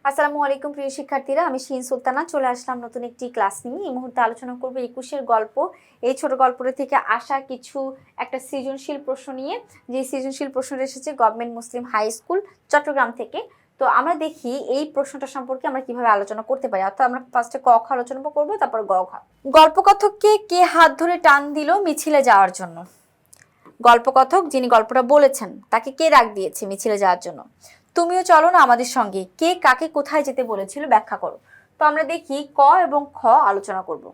আসসালামু আলাইকুম প্রিয় শিক্ষার্থীরা, আমি শিন সুলতানা চলে আসলাম নতুন একটি ক্লাস নিয়ে। এই মুহূর্তে আলোচনা করব 21-এর গল্প। এই ছোট গল্পটা থেকে আসা কিছু একটা সৃজনশীল প্রশ্ন নিয়ে, যে সৃজনশীল প্রশ্নটা এসেছে government Muslim high school Chattogram থেকে। তো আমরা দেখি এই প্রশ্নটা সম্পর্কে আমরা কিভাবে আলোচনা করতে পারি। অর্থাৎ আমরা ফার্স্টে ক খ আলোচনা করবো, তারপর গ খ। গল্পকথককে কে হাত ধরে টান দিল মিছিলে যাওয়ার জন্য? গল্পকথক যিনি গল্পটা বলেছেন তাকে কে ডাক দিয়েছে মিছিলে যাওয়ার জন্য? তুমিও চলো না আমাদের সঙ্গে, কে কাকে কোথায় যেতে বলেছিল ব্যাখ্যা করো। তো আমরা দেখি ক এবং খ আলোচনা করব।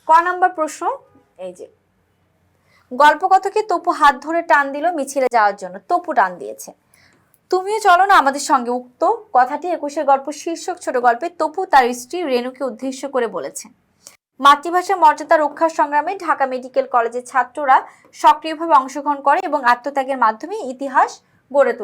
ক নাম্বার প্রশ্ন, এই যে গল্পকথকে তপু হাত ধরে টান দিল মিছিলে যাওয়ার জন্য, তপু টান দিয়েছে। তুমিও চলো না আমাদের সঙ্গে, উক্ত কথাটি 21-এর গল্প শীর্ষক ছোট গল্পে তপু তার স্ত্রী রেণুকে উদ্দেশ্য করে বলেছে। মাতৃভাষা মর্যাদা রক্ষার সংগ্রামে ঢাকা মেডিকেল কলেজের ছাত্ররা সক্রিয়ভাবে অংশগ্রহণ করে এবং আত্মত্যাগের মাধ্যমে ইতিহাস গড়ে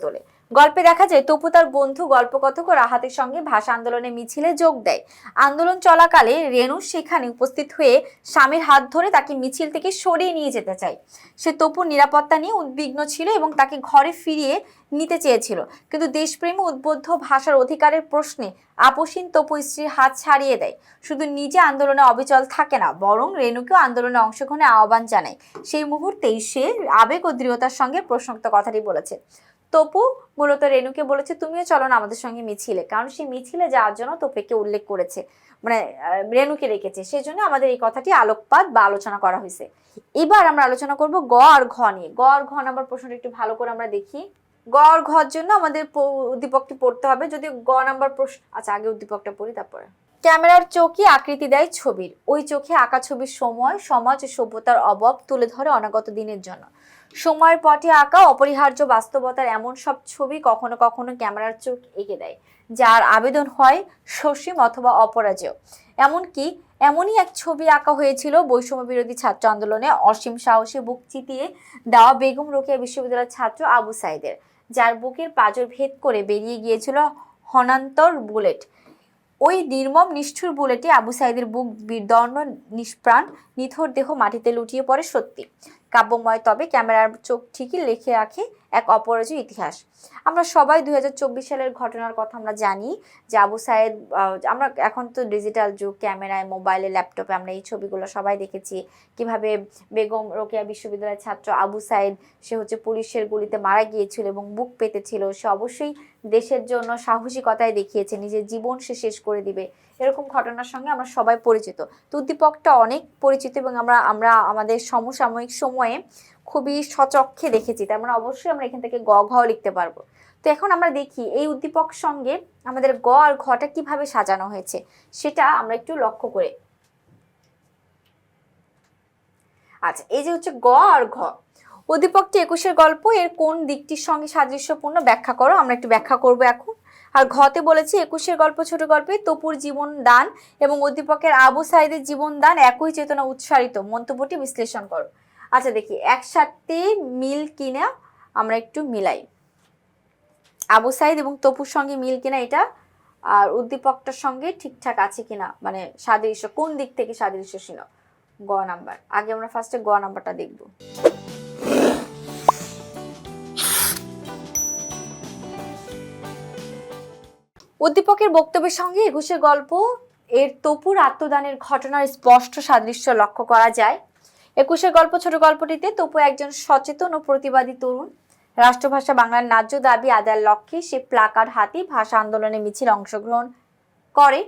তোলে। গল্পে দেখা যায় তপু তার বন্ধু গল্পকথক ও রাহাতের সঙ্গে ভাষা আন্দোলনে মিছিলে যোগ দেয়। আন্দোলন চলাকালে রেণু সেখানে উপস্থিত হয়ে স্বামীর হাত ধরে তাকে মিছিল থেকে সরিয়ে নিয়ে যেতে চায়। সে তপুর নিরাপত্তা নিয়ে উদ্বিগ্ন ছিল এবং তাকে ঘরে ফিরিয়ে নিতে চেয়েছিল, কিন্তু দেশপ্রেমী উদ্বুদ্ধ ভাষার অধিকারের প্রশ্নে আপোষহীন তপু স্ত্রীর হাত ছাড়িয়ে দেয়। শুধু নিজে আন্দোলনে অবিচল থাকে না, বরং রেণুকেও আন্দোলনে অংশগ্রহণের আহ্বান জানায়। সেই মুহূর্তেই সে আবেগ ও দৃঢ়তার সঙ্গে প্রশ্নোক্ত কথাটি বলেছে। তপু মূলত রেণুকে বলেছে তুমিও চলো না আমাদের সঙ্গে মিছিলে, কারণ সে মিছিলে যাওয়ার জন্য তপুকে উল্লেখ করেছে, মানে রেণুকে রেখেছে। সেজন্য আমাদের এই কথাটি আলোকপাত বা আলোচনা করা হয়েছে। এবার আমরা আলোচনা করব গ আর ঘ নিয়ে। গ আর ঘ নাম্বার প্রশ্নটা একটু ভালো করে আমরা দেখি। গ আর ঘর জন্য আমাদের উদ্দীপকটি পড়তে হবে, যদি গ নাম্বার প্রশ্ন, আচ্ছা আগে উদ্দীপকটা পড়ি তারপরে। ক্যামেরার চোখে আকৃতি দেয় ছবির, ওই চোখে আঁকা ছবির সময়, সমাজ ও সভ্যতার অভাব তুলে ধরে অনাগত দিনের জন্য। সময়ের পটে আঁকা অপরিহার্য বাস্তবতার এমন সব ছবি কখনো কখনো ক্যামেরার চোখ এঁকে দেয়, যার আবেদন হয় সসীম অথবা অপরাজেয়। এমনই এক ছবি আঁকা হয়েছিল বৈষম্য বিরোধী ছাত্র আন্দোলনে অসীম সাহসে বুক চিতিয়ে দেওয়া বেগম রোকেয়া বিশ্ববিদ্যালয়ের ছাত্র আবু সাইদের, যার বুকের পাঁজর ভেদ করে বেরিয়ে গিয়েছিল হনান্তর বুলেট। ওই নির্মম নিষ্ঠুর বুলেটে আবু সাইদের বুক বিদর্ণ, নিষ্প্রাণ, নিথর দেহ মাটিতে লুটিয়ে পড়ে। সত্যি কাব্যময়, তবে ক্যামেরার চোখ ঠিকই লিখে রাখে এক অপরাজয় ইতিহাস। আমরা সবাই 2024 সালের ঘটনার কথা আমরা জানি যে আবু সাইদ, আমরা এখন তো ডিজিটাল যুগ, ক্যামেরায়, মোবাইলে, ল্যাপটপে আমরা এই ছবিগুলো সবাই দেখেছি, কিভাবে বেগম রোকেয়া বিশ্ববিদ্যালয়ের ছাত্র আবু সাইদ সে পুলিশের গুলিতে মারা গিয়েছিল এবং বুক পেতেছিল। সে অবশ্যই দেশের জন্য সাহসিকতায় দেখিয়েছে, নিজের জীবন সে শেষ করে দিবে, এরকম ঘটনার সঙ্গে আমরা সবাই পরিচিত। তো উদ্দীপকটা অনেক পরিচিত এবং আমরা আমাদের সমসাময়িক সময়ে খুবই সচক্ষে দেখেছি, তার মানে অবশ্যই আমরা এখান থেকে গ ঘ লিখতে পারবো। তো এখন আমরা দেখি এই উদ্দীপক সঙ্গে আমাদের গ আর ঘটা কিভাবে সাজানো হয়েছে সেটা আমরা একটু লক্ষ্য করে। আচ্ছা, এই যে হচ্ছে গ আর ঘ। উদ্দীপকটি 21-এর গল্প, এর কোন দিকটির সঙ্গে সাদৃশ্যপূর্ণ ব্যাখ্যা করো। আমরা একটু ব্যাখ্যা করব এখন। আর ঘতে বলেছি 21-এর গল্প ছোট গল্পে তপুর জীবন দান এবং উদ্দীপকের আবু সাইদের জীবন দান একই চেতনা উৎসারিত, মন্তব্যটি বিশ্লেষণ করো। আচ্ছা দেখি একসাথে মিল কিনা, আমরা একটু মিলাই আবু সাইদ এবং তপুর সঙ্গে মিল কিনা এটা, আর উদ্দীপকটার সঙ্গে ঠিকঠাক আছে কিনা, মানে সাদৃশ্য কোন দিক থেকে সাদৃশ্য ছিল। গ নাম্বার, আগে আমরা ফার্স্টে গ নাম্বারটা দেখব। উদ্দীপকের বক্তব্যের সঙ্গে 21-এর গল্প এর তপুর আত্মদানের ঘটনার স্পষ্ট সাদৃশ্য লক্ষ্য করা যায়। 21-এর গল্প ছোট গল্পটিতে তপু একজন সচেতন ও প্রতিবাদী তরুণ। রাষ্ট্রভাষা বাংলার ন্যায্য দাবি আদায়ের লক্ষ্যে সে প্লাকার্ড হাতে ভাষা আন্দোলনে মিছিল অংশগ্রহণ করে।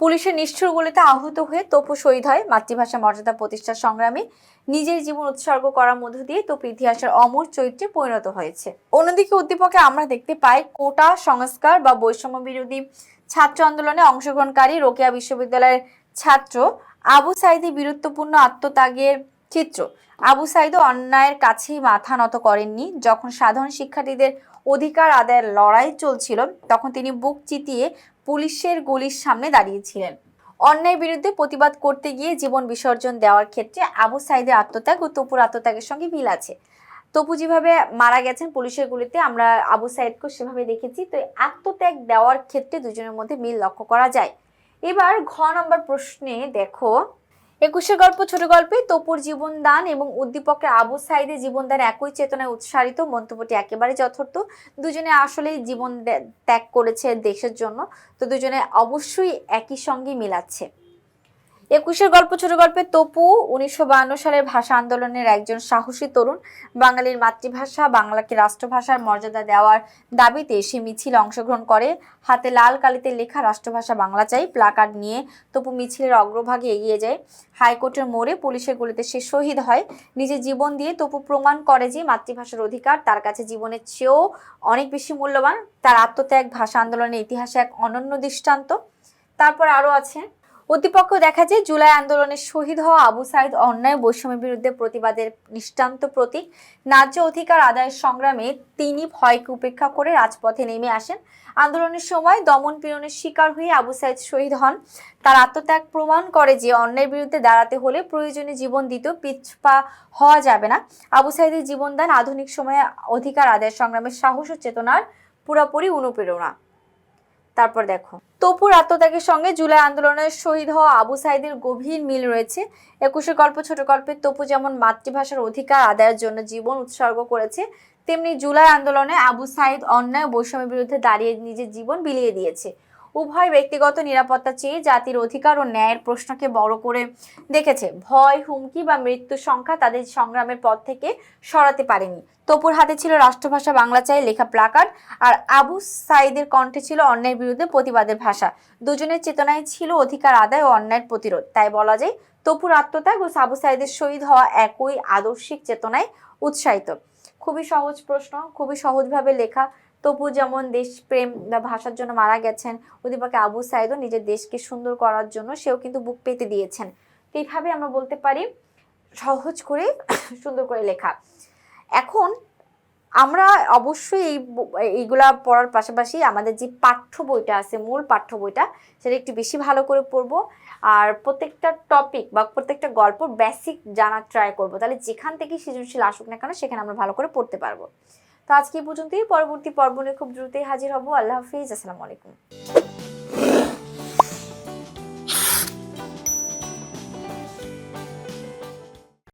পুলিশের নিষ্ঠুর গুলিতে আহত হয়ে তপু শহীদ হয়। মাতৃভাষা মর্যাদা প্রতিষ্ঠার সংগ্রামে নিজের জীবন উৎসর্গ করার মধ্য দিয়ে তপু ইতিহাসের অমর চরিত্রে পরিণত হয়েছে। অন্যদিকে উদ্দীপকে আমরা দেখতে পাই কোটা সংস্কার বা বৈষম্য বিরোধী ছাত্র আন্দোলনে অংশগ্রহণকারী রোকেয়া বিশ্ববিদ্যালয়ের ছাত্র আবু সাইদের বীরত্বপূর্ণ আত্মত্যাগের চিত্র। আবু সাইদ অন্যায়ের কাছেই মাথা নত করেননি। যখন সাধারণ শিক্ষার্থীদের অধিকার আদায়ের লড়াই চলছিল তখন তিনি বুক চিতিয়ে পুলিশের গুলির সামনে দাঁড়িয়েছিলেন। অন্যায়ের বিরুদ্ধে প্রতিবাদ করতে গিয়ে জীবন বিসর্জন দেওয়ার ক্ষেত্রে আবু সাইদের আত্মত্যাগ ও তপুর আত্মত্যাগের সঙ্গে মিল আছে। তপু যেভাবে মারা গেছেন পুলিশের গুলিতে, আমরা আবু সাইদকে সেভাবে দেখেছি। তো আত্মত্যাগ দেওয়ার ক্ষেত্রে দুজনের মধ্যে মিল লক্ষ্য করা যায়। এবার ঘ নম্বর প্রশ্নে দেখো, একুশের গল্প ছোট গল্পে তপুর জীবনদান এবং উদ্দীপকের আবু সাইদের জীবনদান একই চেতনায় উৎসারিত। মন্তব্যটি একেবারে যথার্থ। দুজনে আসলেই জীবন ত্যাগ করেছে দেশের জন্য, তো দুজনে অবশ্যই একই সঙ্গে মিলাচ্ছে। একুশের গল্প ছোট গল্পে তপু 1952 সালের ভাষা আন্দোলনের একজন সাহসী তরুণ। বাঙালির মাতৃভাষা বাংলাকে রাষ্ট্রভাষার মর্যাদা দেওয়ার দাবিতে সে মিছিলে অংশগ্রহণ করে। হাতে লাল কালিতে লেখা রাষ্ট্রভাষা বাংলা চাই প্লাকার্ড নিয়ে তপু মিছিলের অগ্রভাগে এগিয়ে যায়। হাইকোর্টের মোড়ে পুলিশের গুলিতে সে শহীদ হয়। নিজের জীবন দিয়ে তপু প্রমাণ করে যে মাতৃভাষার অধিকার তার কাছে জীবনের চেয়েও অনেক বেশি মূল্যবান। তার আত্মত্যাগ ভাষা আন্দোলনের ইতিহাসে এক অনন্য দৃষ্টান্ত। তারপর আরো আছে, উদ্দীপক দেখা যায় জুলাই আন্দোলনের শহীদ হওয়া আবু সাইদ অন্যায় বৈষম্যের বিরুদ্ধে প্রতিবাদের দৃষ্টান্ত প্রতীক। ন্যায্য অধিকার আদায়ের সংগ্রামে তিনি ভয়কে উপেক্ষা করে রাজপথে নেমে আসেন। আন্দোলনের সময় দমন পীড়নের শিকার হয়ে আবু সাইদ শহীদ হন। তার আত্মত্যাগ প্রমাণ করে যে অন্যায়ের বিরুদ্ধে দাঁড়াতে হলে প্রয়োজনে জীবন দিতেও পিছপা হওয়া যাবে না। আবু সাইদের জীবনদান আধুনিক সময়ে অধিকার আদায়ের সংগ্রামের সাহস ও চেতনার পুরোপুরি অনুপ্রেরণা। তারপর দেখো, তপুর আত্মত্যাগের সঙ্গে জুলাই আন্দোলনের শহীদ হওয়া আবু সাইদের গভীর মিল রয়েছে। একুশের গল্প ছোট গল্পে তপু যেমন মাতৃভাষার অধিকার আদায়ের জন্য জীবন উৎসর্গ করেছে, তেমনি জুলাই আন্দোলনে আবু সাইদ অন্যায় বৈষম্যের বিরুদ্ধে দাঁড়িয়ে নিজের জীবন বিলিয়ে দিয়েছে। উভয় ব্যক্তিগত নিরাপত্তা চেয়ে জাতির অধিকার ও ন্যায়ের প্রশ্নকে বড় করে দেখেছে। ভয়, হুমকি বা মৃত্যুর সংখ্যা তাদের সংগ্রামের পথ থেকে সরাতে পারেনি। তপুর হাতে ছিল রাষ্ট্রভাষা বাংলা চাই লেখা প্লাকার্ড, আর আবু সাইদের কণ্ঠে ছিল অন্যায়ের বিরুদ্ধে প্রতিবাদের ভাষা। দুজনের চেতনায় ছিল অধিকার আদায় ও অন্যায়ের প্রতিরোধ। তাই বলা যায় তপুর আত্মত্যাগ ও আবু সাইদের শহীদ হওয়া একই আদর্শিক চেতনায় উৎসাহিত। খুবই সহজ প্রশ্ন, খুবই সহজভাবে লেখা। তপু যেমন দেশপ্রেম বা ভাষার জন্য মারা গেছেন, উদ্দীপকে আবু সাইদও নিজের দেশকে সুন্দর করার জন্য সেও কিন্তু বুক পেতে দিয়েছেন। এইভাবে আমরা বলতে পারি সহজ করে সুন্দর করে লেখা। এখন আমরা অবশ্যই এইগুলা পড়ার পাশাপাশি আমাদের যে পাঠ্য বইটা আছে, মূল পাঠ্য বইটা, সেটা একটু বেশি ভালো করে পড়বো। আর প্রত্যেকটা টপিক বা প্রত্যেকটা গল্প বেসিক জানার ট্রাই করবো, তাহলে যেখান থেকে সৃজনশীল আসুক না কেন সেখানে আমরা ভালো করে পড়তে পারবো। তো আজকে এই পর্যন্তই। পরবর্তী পর্ব নিয়ে খুব দ্রুতই হাজির হব। আল্লাহ হাফিজ, আসসালামু আলাইকুম।